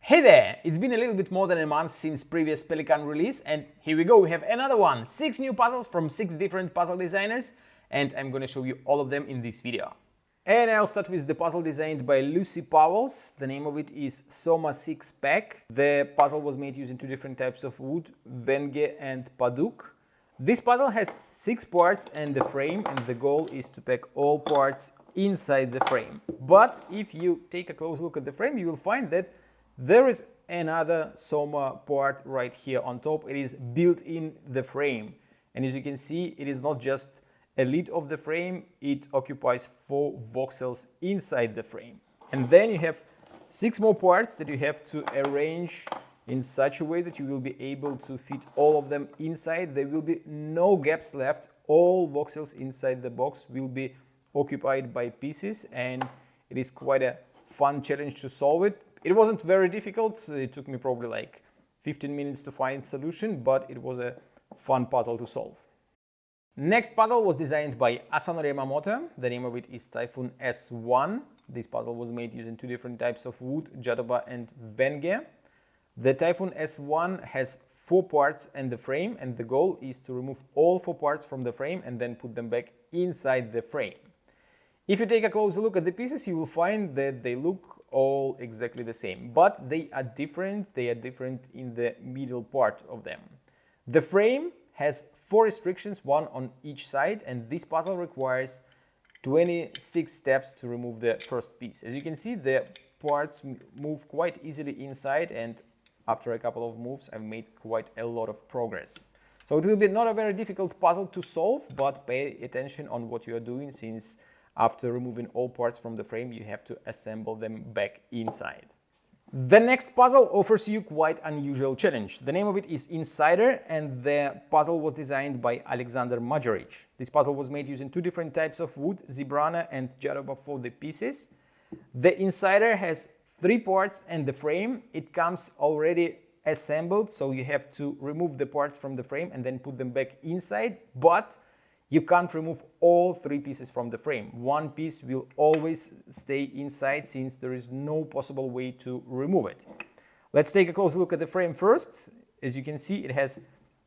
Hey there! It's been a little bit more than a month since previous Pelikan release, and here we go, we have another one! 6 new puzzles from 6 different puzzle designers, and I'm gonna show you all of them in this video. And I'll start with the puzzle designed by Lucy Powells. The name of it is Soma Six Pack. The puzzle was made using 2 different types of wood, Venge and Paduk. This puzzle has 6 parts and the frame, and the goal is to pack all parts inside the frame. But if you take a close look at the frame, you will find that there is another Soma part right here on top. It is built in the frame. And as you can see, it is not just a lid of the frame, it occupies 4 voxels inside the frame. And then you have 6 more parts that you have to arrange in such a way that you will be able to fit all of them inside. There will be no gaps left. All voxels inside the box will be occupied by pieces, and it is quite a fun challenge to solve it. It wasn't very difficult. It took me probably like 15 minutes to find a solution, but it was a fun puzzle to solve. Next puzzle was designed by Asanori Yamamoto. The name of it is Typhoon S1. This puzzle was made using 2 different types of wood, Jadoba and Venge. The Typhoon S1 has 4 parts and the frame, and the goal is to remove all 4 parts from the frame and then put them back inside the frame. If you take a closer look at the pieces, you will find that they look all exactly the same, but they are different. They are different in the middle part of them. The frame has 4 restrictions, 1 on each side, and this puzzle requires 26 steps to remove the first piece. As you can see, the parts move quite easily inside, and after a couple of moves, I've made quite a lot of progress. So it will be not a very difficult puzzle to solve, but pay attention on what you are doing, since after removing all parts from the frame, you have to assemble them back inside. The next puzzle offers you quite unusual challenge. The name of it is Insider, and the puzzle was designed by Alexander Majoric. This puzzle was made using 2 different types of wood, Zibrana and Jadoba for the pieces. The Insider has 3 parts and the frame. It comes already assembled, so you have to remove the parts from the frame and then put them back inside, but you can't remove all 3 pieces from the frame. 1 piece will always stay inside, since there is no possible way to remove it. Let's take a close look at the frame first. As you can see, it has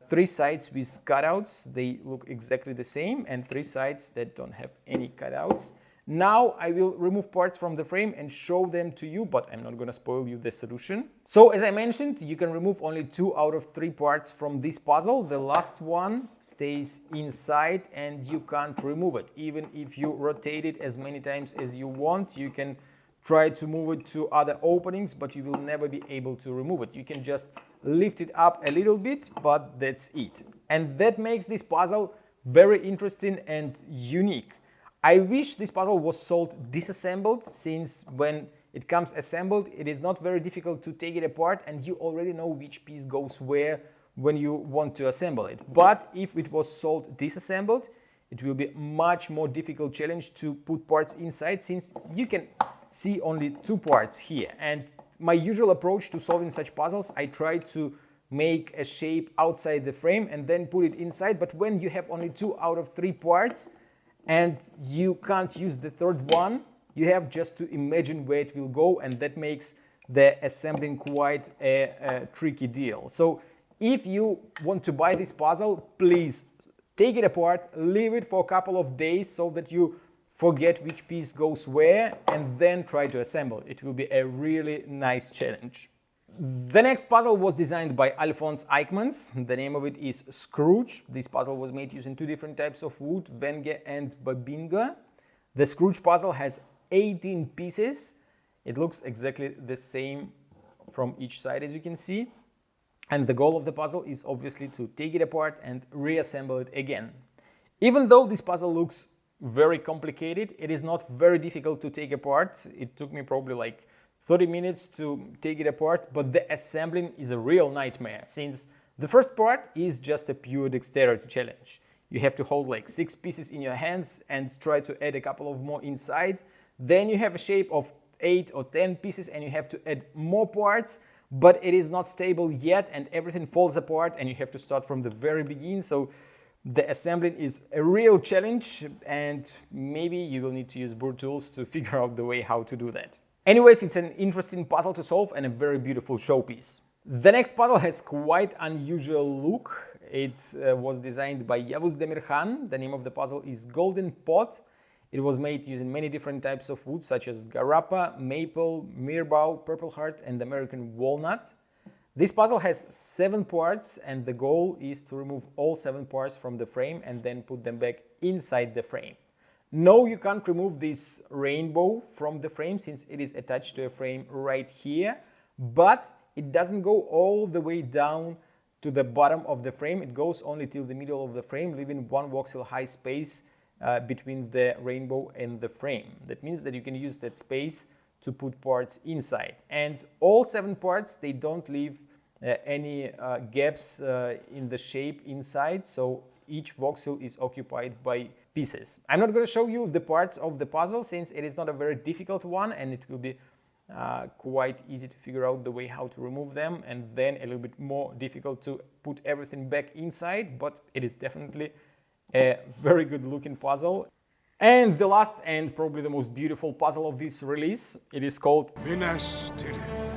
3 sides with cutouts. They look exactly the same, and 3 sides that don't have any cutouts. Now I will remove parts from the frame and show them to you, but I'm not going to spoil you the solution. So as I mentioned, you can remove only 2 out of 3 parts from this puzzle. The last one stays inside and you can't remove it. Even if you rotate it as many times as you want, you can try to move it to other openings, but you will never be able to remove it. You can just lift it up a little bit, but that's it. And that makes this puzzle very interesting and unique. I wish this puzzle was sold disassembled, since when it comes assembled, it is not very difficult to take it apart and you already know which piece goes where when you want to assemble it. But if it was sold disassembled, it will be much more difficult challenge to put parts inside, since you can see only 2 parts here. And my usual approach to solving such puzzles, I try to make a shape outside the frame and then put it inside. But when you have only 2 out of 3 parts, and you can't use the 3rd one, you have just to imagine where it will go, and that makes the assembling quite a tricky deal. So if you want to buy this puzzle, please take it apart, leave it for a couple of days so that you forget which piece goes where, and then try to assemble. It will be a really nice challenge. The next puzzle was designed by Alphonse Eichmans. The name of it is Scroge. This puzzle was made using 2 different types of wood, Venge and Babinga. The Scroge puzzle has 18 pieces. It looks exactly the same from each side, as you can see. And the goal of the puzzle is obviously to take it apart and reassemble it again. Even though this puzzle looks very complicated, it is not very difficult to take apart. It took me probably like 30 minutes to take it apart, but the assembling is a real nightmare, since the first part is just a pure dexterity challenge. You have to hold like 6 pieces in your hands and try to add a couple of more inside. Then you have a shape of 8 or 10 pieces and you have to add more parts, but it is not stable yet and everything falls apart and you have to start from the very beginning. So the assembling is a real challenge, and maybe you will need to use board tools to figure out the way how to do that. Anyways, it's an interesting puzzle to solve and a very beautiful showpiece. The next puzzle has quite unusual look. It was designed by Yavuz Demirhan. The name of the puzzle is Golden Pot. It was made using many different types of wood such as garapa, maple, meerbow, purple heart and American walnut. This puzzle has 7 parts and the goal is to remove all 7 parts from the frame and then put them back inside the frame. No, you can't remove this rainbow from the frame since it is attached to a frame right here, but it doesn't go all the way down to the bottom of the frame. It goes only till the middle of the frame, leaving 1 voxel high space between the rainbow and the frame. That means that you can use that space to put parts inside. And all 7 parts, they don't leave any gaps in the shape inside, so each voxel is occupied by pieces. I'm not going to show you the parts of the puzzle since it is not a very difficult one and it will be quite easy to figure out the way how to remove them, and then a little bit more difficult to put everything back inside, but it is definitely a very good looking puzzle. And the last and probably the most beautiful puzzle of this release, it is called Minas Tirith.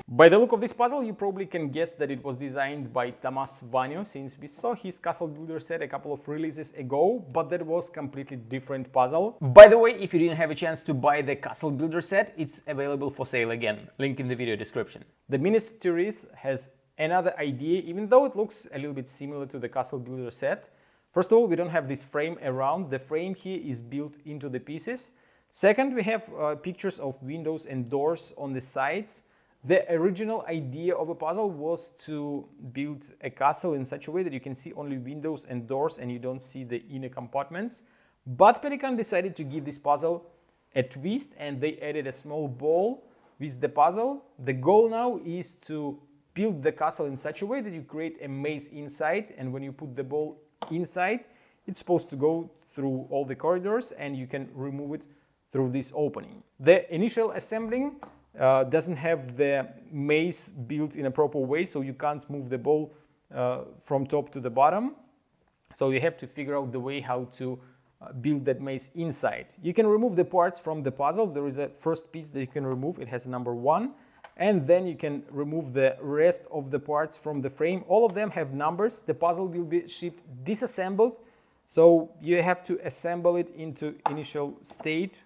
By the look of this puzzle, you probably can guess that it was designed by Tamas Vanyo, since we saw his castle builder set a couple of releases ago, but that was completely different puzzle. By the way, if you didn't have a chance to buy the castle builder set, it's available for sale again, link in the video description. The Minas Tirith has another idea, even though it looks a little bit similar to the castle builder set. First of all, we don't have this frame around. The frame here is built into the pieces. Second, we have pictures of windows and doors on the sides. The original idea of a puzzle was to build a castle in such a way that you can see only windows and doors and you don't see the inner compartments. But Pelikan decided to give this puzzle a twist and they added a small ball with the puzzle. The goal now is to build the castle in such a way that you create a maze inside, and when you put the ball inside, it's supposed to go through all the corridors and you can remove it through this opening. The initial assembling doesn't have the maze built in a proper way, so you can't move the ball from top to the bottom. So you have to figure out the way how to build that maze inside. You can remove the parts from the puzzle. There is a first piece that you can remove. It has a number 1. And then you can remove the rest of the parts from the frame. All of them have numbers. The puzzle will be shipped disassembled. So you have to assemble it into initial state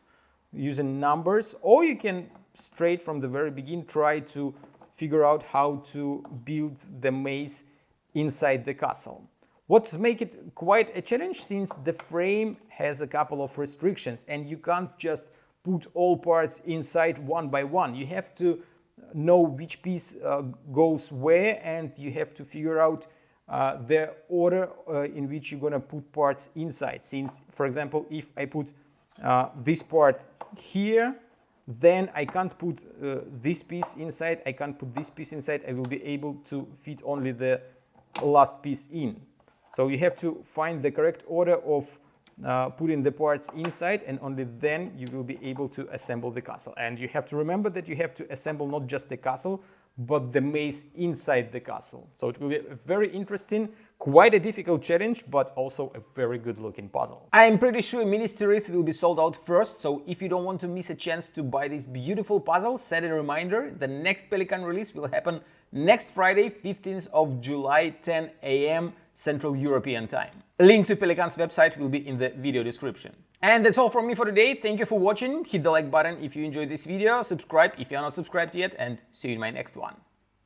using numbers, or you can straight from the very beginning try to figure out how to build the maze inside the castle. What makes it quite a challenge, since the frame has a couple of restrictions and you can't just put all parts inside one by one. You have to know which piece goes where, and you have to figure out the order in which you're going to put parts inside. Since, for example, if I put this part here, then I can't put this piece inside, I can't put this piece inside, I will be able to fit only the last piece in. So you have to find the correct order of putting the parts inside, and only then you will be able to assemble the castle. And you have to remember that you have to assemble not just the castle, but the maze inside the castle. So it will be a very interesting, quite a difficult challenge, but also a very good looking puzzle. I'm pretty sure Minas Tirith will be sold out first, so if you don't want to miss a chance to buy this beautiful puzzle, set a reminder. The next Pelikan release will happen next Friday, 15th of July, 10 AM Central European Time. A link to Pelikan's website will be in the video description. And that's all from me for today. Thank you for watching. Hit the like button if you enjoyed this video, subscribe if you're not subscribed yet, and see you in my next one.